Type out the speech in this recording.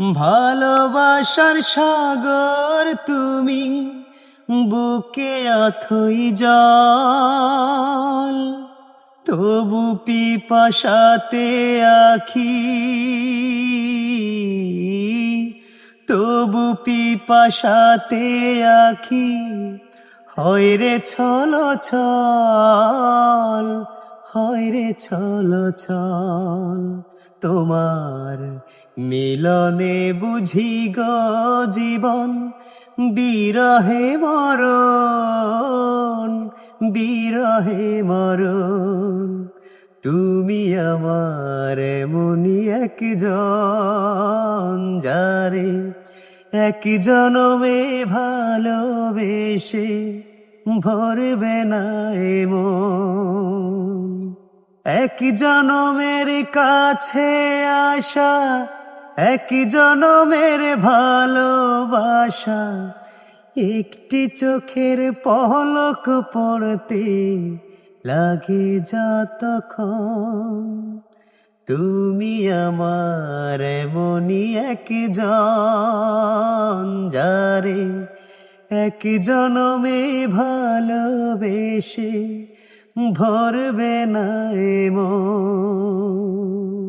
ভালোবাসার সাগর তুমি, বুকে অথই জল, তবু পিপাসাতে আখি, তবু পিপাসাতে আখি হয় রে ছল ছল, হয় রে ছল ছল। তোমার মিলনে বুঝি গো জীবন, বিরহে মরণ, বিরহে মরণ। তুমি আমার এমনই একজন, যারে এক জনমে ভালোবেসে ভরবে না এ মন। এক জনমের কাছে আসা, এক জনমের ভালোবাসা, একটি চোখের পলক পড়তে লাগে যতক্ষণ। তুমি আমার এমনই একজন, যারে এক জনমে ভালোবেসে ভরবে না এ মন।